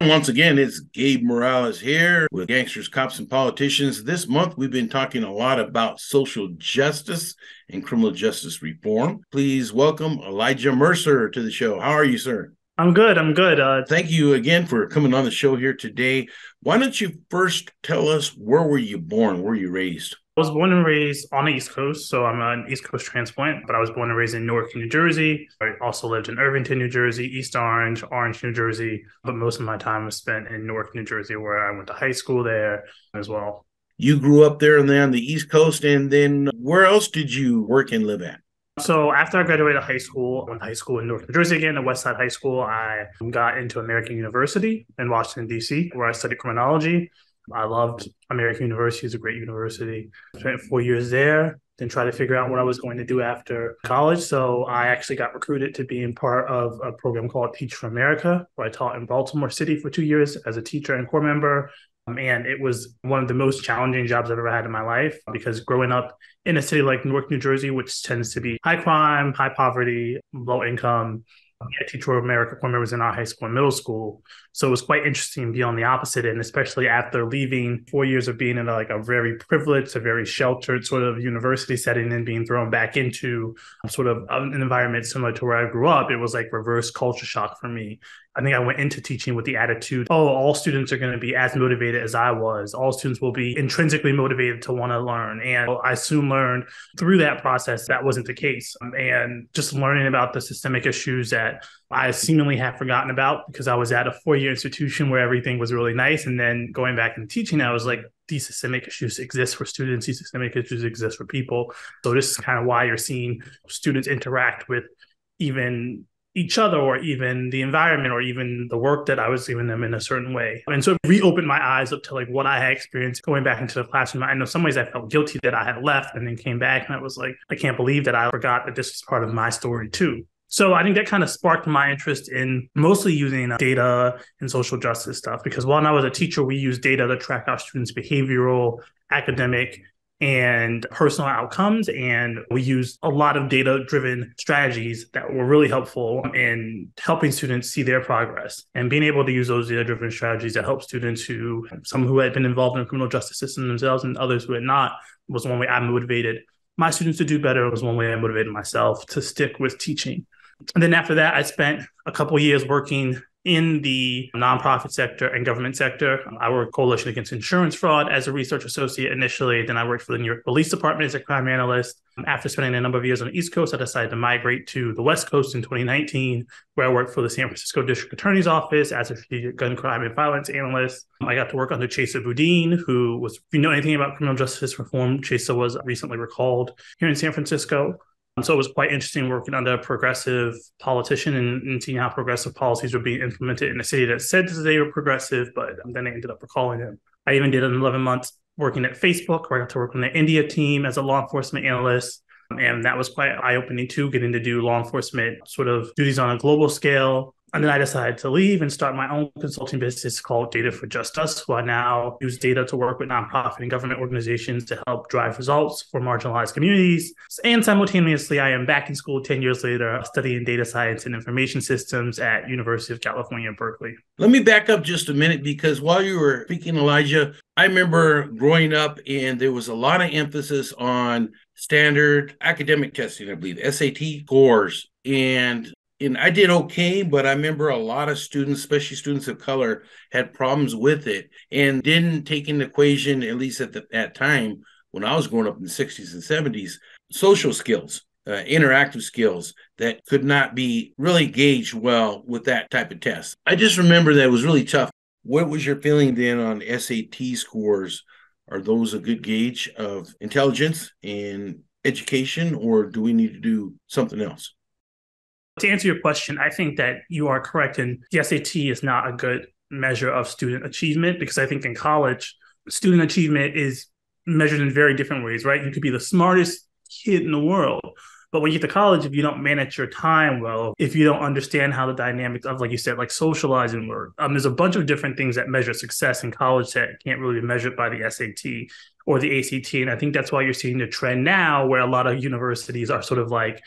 once again, it's Gabe Morales here with Gangsters, Cops, and Politicians. This month, we've been talking a lot about social justice and criminal justice reform. Please welcome Elijah Mercer to the show. How are you, sir? I'm good. I'm good. Thank you again for coming on the show here today. Why don't you first tell us, where were you born? Where were you raised? I was born and raised on the East Coast, so I'm an East Coast transplant, but I was born and raised in Newark, New Jersey. I also lived in Irvington, New Jersey, East Orange, Orange, New Jersey, but most of my time was spent in Newark, New Jersey, where I went to high school there as well. You grew up there and then on the East Coast, and then where else did you work and live at? So after I graduated high school, I went to high school in Newark, New Jersey again, at West Side High School. I got into American University in Washington, D.C., where I studied criminology. I loved American University. It's a great university. Spent 4 years there, then tried to figure out what I was going to do after college. So I actually got recruited to be in part of a program called Teach for America, where I taught in Baltimore City for 2 years as a teacher and corps member. And it was one of the most challenging jobs I've ever had in my life, because growing up in a city like Newark, New Jersey, which tends to be high crime, high poverty, low income, I teach for America corps members in our high school and middle school. So it was quite interesting to be on the opposite end, especially after leaving 4 years of being in a very privileged, a very sheltered sort of university setting and being thrown back into sort of an environment similar to where I grew up. It was like reverse culture shock for me. I think I went into teaching with the attitude, all students are going to be as motivated as I was. All students will be intrinsically motivated to want to learn. And I soon learned through that process that wasn't the case. And just learning about the systemic issues that I seemingly had forgotten about, because I was at a 4-year institution where everything was really nice. And then going back and teaching, I was like, these systemic issues exist for students. These systemic issues exist for people. So this is kind of why you're seeing students interact with even each other, or even the environment, or even the work that I was giving them in a certain way. And so it reopened my eyes up to what I had experienced going back into the classroom. I know some ways I felt guilty that I had left and then came back, and I was like, I can't believe that I forgot that this was part of my story too. So I think that kind of sparked my interest in mostly using data and social justice stuff, because while I was a teacher, we used data to track our students' behavioral, academic, and personal outcomes. And we used a lot of data-driven strategies that were really helpful in helping students see their progress, and being able to use those data-driven strategies to help students some who had been involved in the criminal justice system themselves and others who had not, was one way I motivated my students to do better. It was one way I motivated myself to stick with teaching. And then after that, I spent a couple of years working in the nonprofit sector and government sector. I worked Coalition Against Insurance Fraud as a research associate initially. Then I worked for the New York Police Department as a crime analyst. After spending a number of years on the East Coast, I decided to migrate to the West Coast in 2019, where I worked for the San Francisco District Attorney's Office as a strategic gun crime and violence analyst. I got to work under Chesa Boudin, who was, if you know anything about criminal justice reform, Chesa was recently recalled here in San Francisco. So it was quite interesting working under a progressive politician and seeing how progressive policies were being implemented in a city that said that they were progressive, but then they ended up recalling him. I even did 11 months working at Facebook, where I got to work on the India team as a law enforcement analyst. And that was quite eye-opening too, getting to do law enforcement sort of duties on a global scale. And then I decided to leave and start my own consulting business called Data for Justice, who I now use data to work with nonprofit and government organizations to help drive results for marginalized communities. And simultaneously, I am back in school 10 years later, studying data science and information systems at University of California, Berkeley. Let me back up just a minute, because while you were speaking, Elijah, I remember growing up and there was a lot of emphasis on standard academic testing, I believe, SAT scores. And I did okay, but I remember a lot of students, especially students of color, had problems with it and didn't take into equation, at least at that time when I was growing up in the 60s and 70s, social skills, interactive skills that could not be really gauged well with that type of test. I just remember that it was really tough. What was your feeling then on SAT scores? Are those a good gauge of intelligence and education, or do we need to do something else? To answer your question, I think that you are correct. And the SAT is not a good measure of student achievement, because I think in college, student achievement is measured in very different ways, right? You could be the smartest kid in the world, but when you get to college, if you don't manage your time well, if you don't understand how the dynamics of, like you said, like socializing work, there's a bunch of different things that measure success in college that can't really be measured by the SAT or the ACT. And I think that's why you're seeing the trend now where a lot of universities are sort of like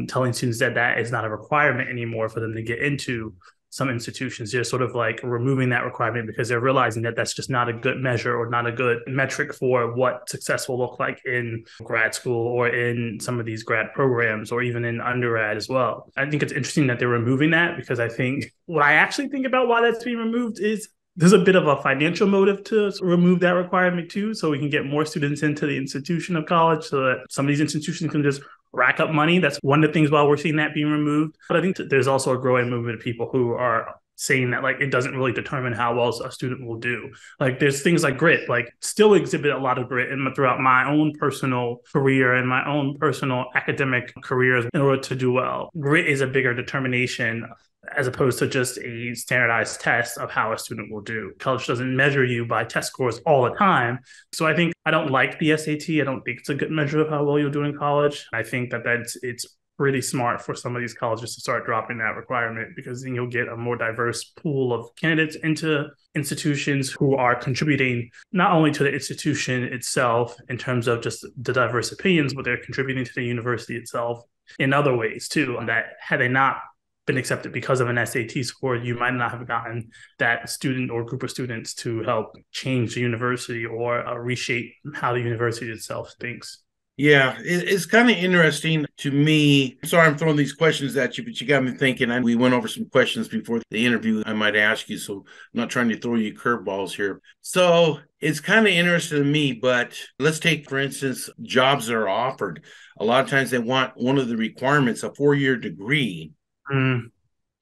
telling students that that is not a requirement anymore for them to get into some institutions. They're sort of like removing that requirement because they're realizing that that's just not a good measure or not a good metric for what success will look like in grad school or in some of these grad programs or even in undergrad as well. I think it's interesting that they're removing that because I think what I actually think about why that's being removed is there's a bit of a financial motive to remove that requirement too, so we can get more students into the institution of college so that some of these institutions can just rack up money. That's one of the things why we're seeing that being removed. But I think that there's also a growing movement of people who are saying that like it doesn't really determine how well a student will do. Like there's things like grit, like still exhibit a lot of grit throughout my own personal career and my own personal academic careers in order to do well. Grit is a bigger determination as opposed to just a standardized test of how a student will do. College doesn't measure you by test scores all the time. So I think I don't like the SAT. I don't think it's a good measure of how well you'll do in college. I think that it's pretty smart for some of these colleges to start dropping that requirement because then you'll get a more diverse pool of candidates into institutions who are contributing not only to the institution itself in terms of just the diverse opinions, but they're contributing to the university itself in other ways too, that had they not been accepted because of an SAT score, you might not have gotten that student or group of students to help change the university or reshape how the university itself thinks. Yeah, it's kind of interesting to me. Sorry, I'm throwing these questions at you, but you got me thinking. We went over some questions before the interview I might ask you, so I'm not trying to throw you curveballs here. So it's kind of interesting to me, but let's take, for instance, jobs that are offered. A lot of times they want one of the requirements, a 4-year degree.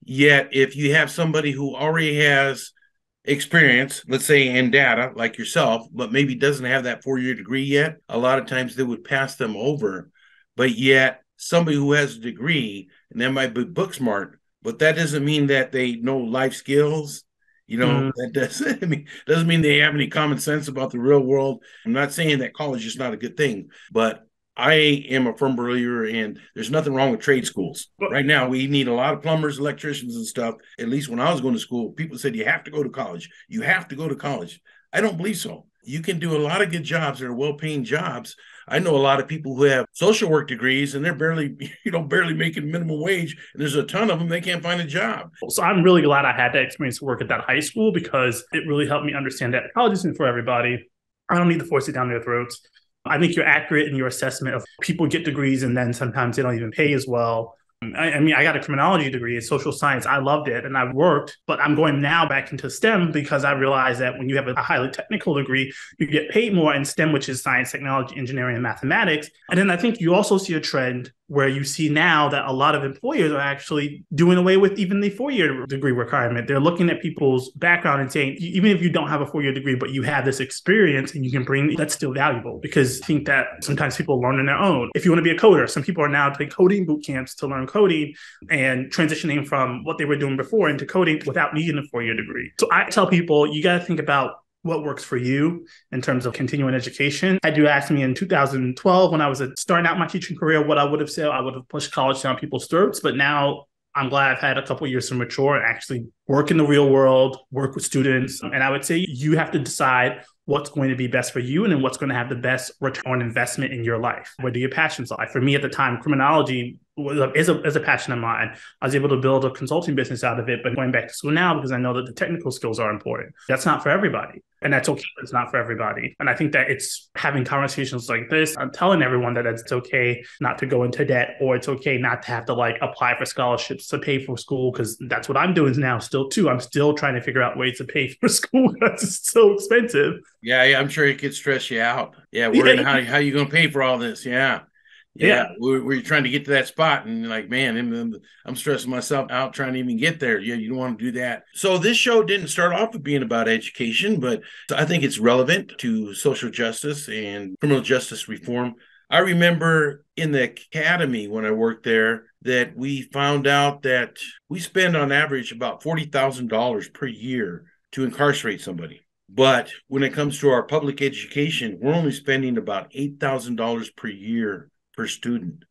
Yet, if you have somebody who already has experience, let's say in data, like yourself, but maybe doesn't have that 4-year degree yet, a lot of times they would pass them over. But yet, somebody who has a degree, and they might be book smart, but that doesn't mean that they know life skills. That doesn't mean they have any common sense about the real world. I'm not saying that college is not a good thing, but I am a firm believer in there's nothing wrong with trade schools. Right now, we need a lot of plumbers, electricians, and stuff. At least when I was going to school, people said, you have to go to college. You have to go to college. I don't believe so. You can do a lot of good jobs that are well-paying jobs. I know a lot of people who have social work degrees and they're barely making minimum wage. And there's a ton of them, they can't find a job. So I'm really glad I had that experience to work at that high school because it really helped me understand that college isn't for everybody. I don't need to force it down their throats. I think you're accurate in your assessment of people get degrees and then sometimes they don't even pay as well. I mean, I got a criminology degree in social science. I loved it and I worked, but I'm going now back into STEM because I realized that when you have a highly technical degree, you get paid more in STEM, which is science, technology, engineering, and mathematics. And then I think you also see a trend where you see now that a lot of employers are actually doing away with even the 4-year degree requirement. They're looking at people's background and saying, even if you don't have a 4-year degree, but you have this experience and you can bring, that's still valuable because I think that sometimes people learn on their own. If you want to be a coder, some people are now taking coding boot camps to learn coding and transitioning from what they were doing before into coding without needing a 4-year degree. So I tell people, you got to think about what works for you in terms of continuing education. Had you asked me in 2012 when I was starting out my teaching career, what I would have said, I would have pushed college down people's throats. But now I'm glad I've had a couple of years to mature and actually work in the real world, work with students. And I would say you have to decide what's going to be best for you and then what's going to have the best return on investment in your life. Where do your passions lie? For me at the time, criminology is a passion of mine. I was able to build a consulting business out of it, but going back to school now because I know that the technical skills are important. That's not for everybody. And that's okay. It's not for everybody. And I think that it's having conversations like this. I'm telling everyone that it's okay not to go into debt or it's okay not to have to apply for scholarships to pay for school because that's what I'm doing now still too. I'm still trying to figure out ways to pay for school because it's so expensive. Yeah, I'm sure it could stress you out. Yeah, worrying how you going to pay for all this. Yeah, we're trying to get to that spot and man, I'm stressing myself out trying to even get there. Yeah, you don't want to do that. So this show didn't start off with being about education, but I think it's relevant to social justice and criminal justice reform. I remember in the academy when I worked there that we found out that we spend on average about $40,000 per year to incarcerate somebody. But when it comes to our public education, we're only spending about $8,000 per year per student.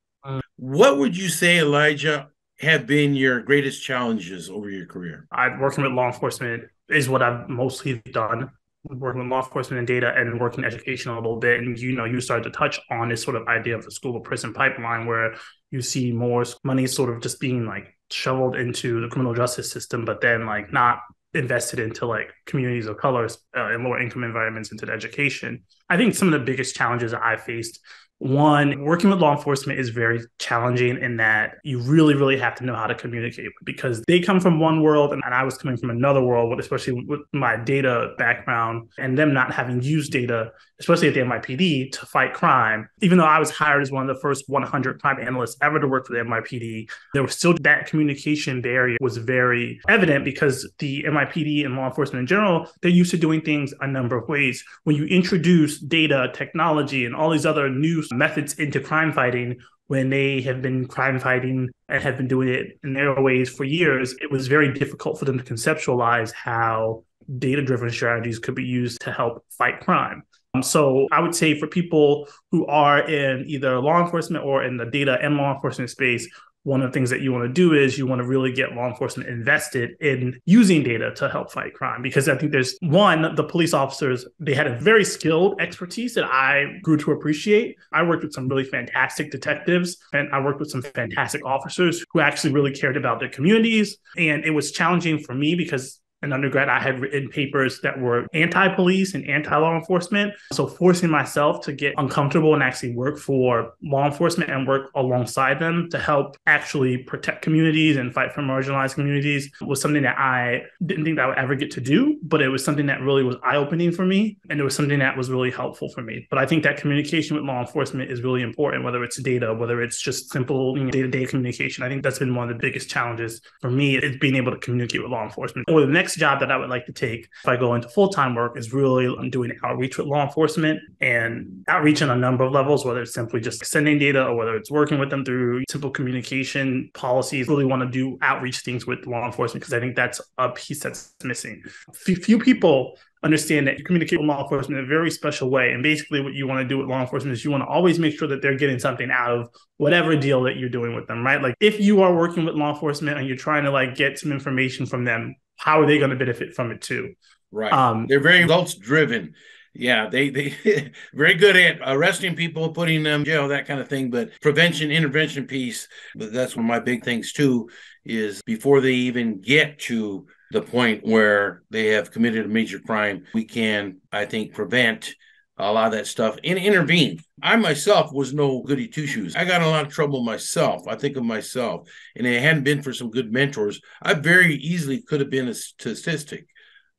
What would you say, Elijah, have been your greatest challenges over your career? Working with law enforcement is what I've mostly done. Working with law enforcement and data and working in education a little bit. And, you started to touch on this sort of idea of the school to prison pipeline where you see more money sort of just being shoveled into the criminal justice system, but then like not invested into like communities of colors and lower income environments into education. I think some of the biggest challenges that I faced, one, working with law enforcement is very challenging in that you really, really have to know how to communicate because they come from one world and I was coming from another world, especially with my data background and them not having used data, especially at the NYPD, to fight crime. Even though I was hired as one of the first 100 crime analysts ever to work for the NYPD, there was still that communication barrier was very evident because the NYPD and law enforcement in general, they're used to doing things a number of ways. When you introduce data, technology, and all these other new methods into crime fighting, when they have been crime fighting and have been doing it in their ways for years, it was very difficult for them to conceptualize how data-driven strategies could be used to help fight crime. So I would say for people who are in either law enforcement or in the data and law enforcement space, one of the things that you want to do is you want to really get law enforcement invested in using data to help fight crime. Because I think there's one, the police officers, they had a very skilled expertise that I grew to appreciate. I worked with some really fantastic detectives and I worked with some fantastic officers who actually really cared about their communities. And it was challenging for me because in undergrad, I had written papers that were anti-police and anti-law enforcement. So forcing myself to get uncomfortable and actually work for law enforcement and work alongside them to help actually protect communities and fight for marginalized communities was something that I didn't think that I would ever get to do, but it was something that really was eye-opening for me. And it was something that was really helpful for me. But I think that communication with law enforcement is really important, whether it's data, whether it's just simple day-to-day communication. I think that's been one of the biggest challenges for me is being able to communicate with law enforcement. Or the next job that I would like to take if I go into full-time work is really doing outreach with law enforcement and outreach on a number of levels, whether it's simply just sending data or whether it's working with them through simple communication policies. Really want to do outreach things with law enforcement because I think that's a piece that's missing. Few people understand that you communicate with law enforcement in a very special way. And basically what you want to do with law enforcement is you want to always make sure that they're getting something out of whatever deal that you're doing with them, right? Like if you are working with law enforcement and you're trying to like get some information from them, how are they going to benefit from it too? Right. They're very results driven. Yeah, they very good at arresting people, putting them in jail, that kind of thing. But prevention, intervention piece, but that's one of my big things too, is before they even get to the point where they have committed a major crime, we can, I think, prevent a lot of that stuff and intervene. I myself was no goody two-shoes. I got in a lot of trouble myself. I think of myself. And it hadn't been for some good mentors, I very easily could have been a statistic.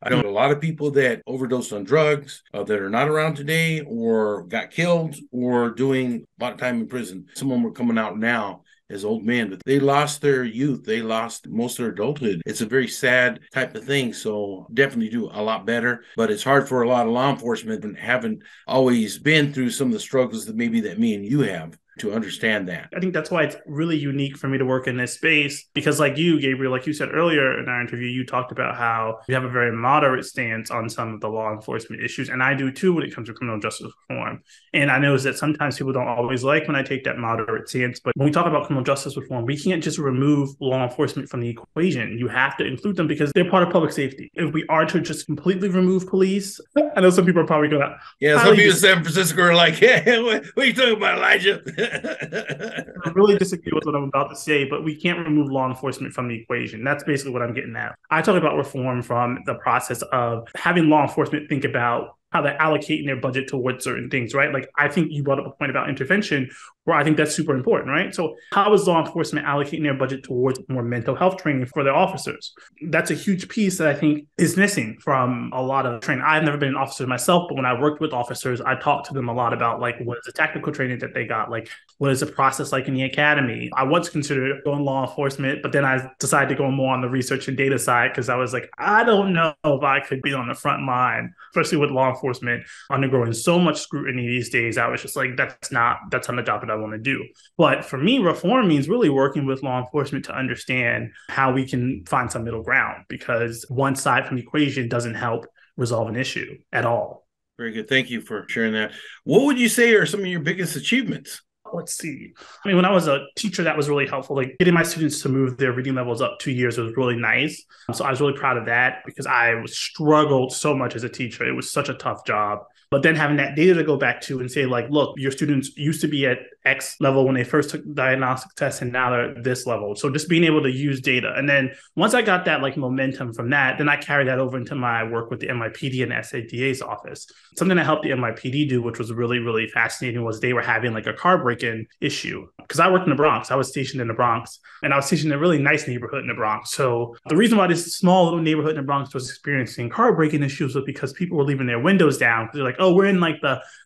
I know a lot of people that overdosed on drugs that are not around today or got killed or doing a lot of time in prison. Some of them are coming out now as old men, but they lost their youth. They lost most of their adulthood. It's a very sad type of thing. So definitely do a lot better, but it's hard for a lot of law enforcement and haven't always been through some of the struggles that maybe that me and you have to understand that. I think that's why it's really unique for me to work in this space because like you, Gabriel, like you said earlier in our interview, you talked about how you have a very moderate stance on some of the law enforcement issues. And I do too when it comes to criminal justice reform. And I know that sometimes people don't always like when I take that moderate stance. But when we talk about criminal justice reform, we can't just remove law enforcement from the equation. You have to include them because they're part of public safety. If we are to just completely remove police, I know some people are probably going to... Yeah, some people in San Francisco are like, hey, what are you talking about, Elijah? I really disagree with what I'm about to say, but we can't remove law enforcement from the equation. That's basically what I'm getting at. I talk about reform from the process of having law enforcement think about how they're allocating their budget towards certain things, right? Like I think you brought up a point about intervention where I think that's super important, right? So how is law enforcement allocating their budget towards more mental health training for their officers? That's a huge piece that I think is missing from a lot of training. I've never been an officer myself, but when I worked with officers, I talked to them a lot about like, what is the tactical training that they got? Like, what is the process like in the academy? I once considered going law enforcement, but then I decided to go more on the research and data side because I was like, I don't know if I could be on the front line, especially with law enforcement undergoing so much scrutiny these days. I was just like, that's not the job that I want to do. But for me, reform means really working with law enforcement to understand how we can find some middle ground because one side from the equation doesn't help resolve an issue at all. Very good. Thank you for sharing that. What would you say are some of your biggest achievements? Let's see. I mean, when I was a teacher, that was really helpful. Like getting my students to move their reading levels up 2 years was really nice. So I was really proud of that because I struggled so much as a teacher. It was such a tough job. But then having that data to go back to and say, like, look, your students used to be at X level when they first took diagnostic tests, and now they're at this level. So just being able to use data. And then once I got that like momentum from that, then I carried that over into my work with the NYPD and SADA's office. Something that helped the NYPD do, which was really, really fascinating, was they were having like a car break-in issue. Because I worked in the Bronx. I was stationed in the Bronx, and I was stationed in a really nice neighborhood in the Bronx. So the reason why this small little neighborhood in the Bronx was experiencing car break-in issues was because people were leaving their windows down. They're like, oh, we're in like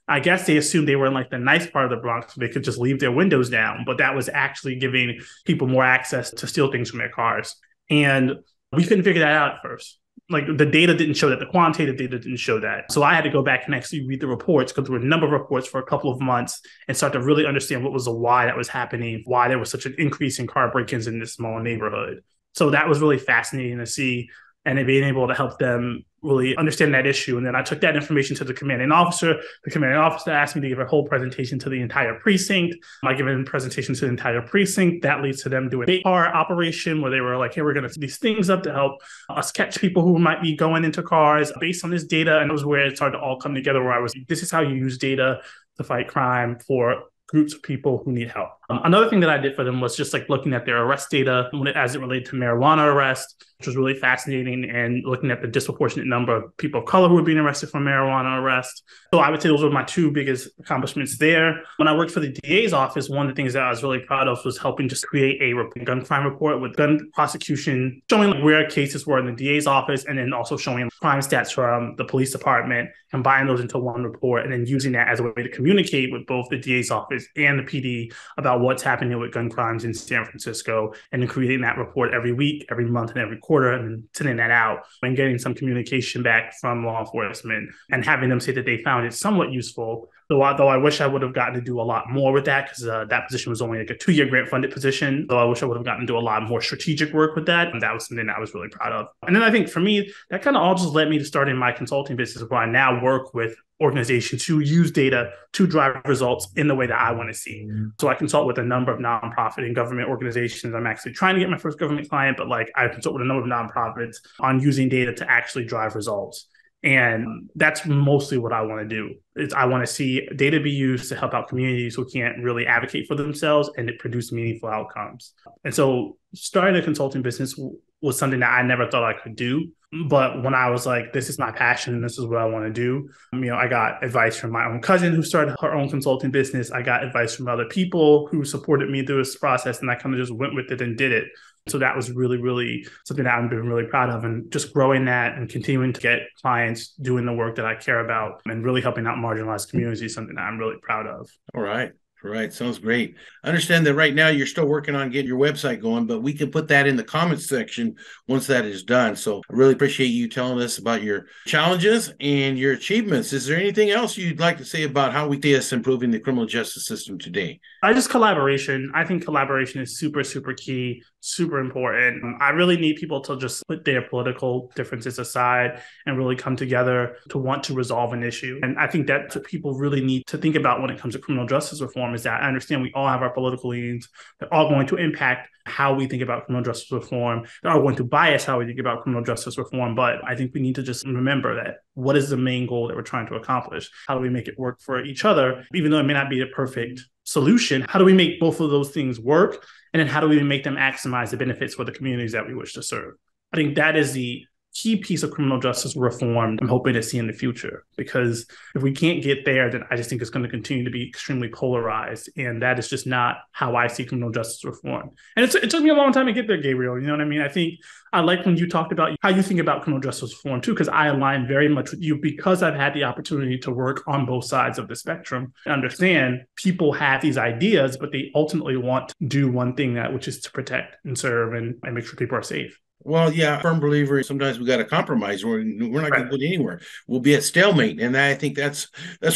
I guess they assumed they were in like the nice part of the Bronx, so they could just leave their windows down. But that was actually giving people more access to steal things from their cars. And we couldn't figure that out at first. Like the data didn't show that, the quantitative data didn't show that. So I had to go back and actually read the reports, go through a number of reports for a couple of months and start to really understand what was the why that was happening, why there was such an increase in car break-ins in this small neighborhood. So that was really fascinating to see, and then being able to help them really understand that issue. And then I took that information to the commanding officer. The commanding officer asked me to give a whole presentation to the entire precinct. I give a presentation to the entire precinct. That leads to them doing a car operation where they were like, hey, we're going to set these things up to help us catch people who might be going into cars based on this data. And it was where it started to all come together, where I was, this is how you use data to fight crime for groups of people who need help. Another thing that I did for them was just like looking at their arrest data as it related to marijuana arrests, which was really fascinating, and looking at the disproportionate number of people of color who were being arrested for marijuana arrests. So I would say those were my two biggest accomplishments there. When I worked for the DA's office, one of the things that I was really proud of was helping just create a gun crime report with gun prosecution, showing where cases were in the DA's office, and then also showing crime stats from the police department, combining those into one report, and then using that as a way to communicate with both the DA's office and the PD about what's happening with gun crimes in San Francisco, and then creating that report every week, every month, and every quarter, and then sending that out and getting some communication back from law enforcement and having them say that they found it somewhat useful. Though I wish I would have gotten to do a lot more with that, because that position was only like a 2-year grant funded position. Though I wish I would have gotten to do a lot more strategic work with that. And that was something that I was really proud of. And then I think for me, that kind of all just led me to starting my consulting business, where I now work with organizations who use data to drive results in the way that I want to see. So I consult with a number of nonprofit and government organizations. I'm actually trying to get my first government client, but like I consult with a number of nonprofits on using data to actually drive results. And that's mostly what I want to do. Is I want to see data be used to help out communities who can't really advocate for themselves and it produce meaningful outcomes. And so starting a consulting business was something that I never thought I could do. But when I was like, this is my passion and this is what I want to do, I got advice from my own cousin who started her own consulting business. I got advice from other people who supported me through this process, and I kind of just went with it and did it. So that was really, really something that I've been really proud of, and just growing that and continuing to get clients doing the work that I care about and really helping out marginalized communities is something that I'm really proud of. All right. Right. Sounds great. I understand that right now you're still working on getting your website going, but we can put that in the comments section once that is done. So I really appreciate you telling us about your challenges and your achievements. Is there anything else you'd like to say about how we see us improving the criminal justice system today? Collaboration. I think collaboration is super, super key, super important. I really need people to just put their political differences aside and really come together to want to resolve an issue. And I think that's what people really need to think about when it comes to criminal justice reform, is that I understand we all have our political leanings. They're all going to impact how we think about criminal justice reform. They're all going to bias how we think about criminal justice reform. But I think we need to just remember that what is the main goal that we're trying to accomplish? How do we make it work for each other? Even though it may not be a perfect solution, how do we make both of those things work? And then how do we make them maximize the benefits for the communities that we wish to serve? I think that is the key piece of criminal justice reform I'm hoping to see in the future, because if we can't get there, then I just think it's going to continue to be extremely polarized. And that is just not how I see criminal justice reform. And it took me a long time to get there, Gabriel. You know what I mean? I think I like when you talked about how you think about criminal justice reform too, because I align very much with you, because I've had the opportunity to work on both sides of the spectrum. I understand people have these ideas, but they ultimately want to do one thing, which is to protect and serve and make sure people are safe. Well, yeah, firm believer. Sometimes we got to compromise. We're not going to get anywhere. We'll be at stalemate, and I think that's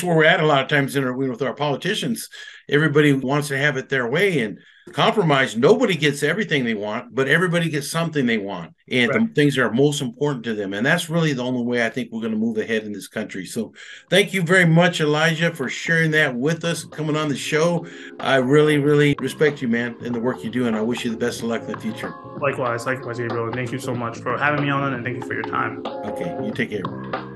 where we're at a lot of times with our politicians. Everybody wants to have it their way, and compromise. Nobody gets everything they want, but everybody gets something they want, and the things that are most important to them. And that's really the only way I think we're going to move ahead in this country. So, thank you very much, Elijah, for sharing that with us, coming on the show. I really, really respect you, man, and the work you do, and I wish you the best of luck in the future. Likewise, Gabriel. Thank you so much for having me on, and thank you for your time. Okay, you take care.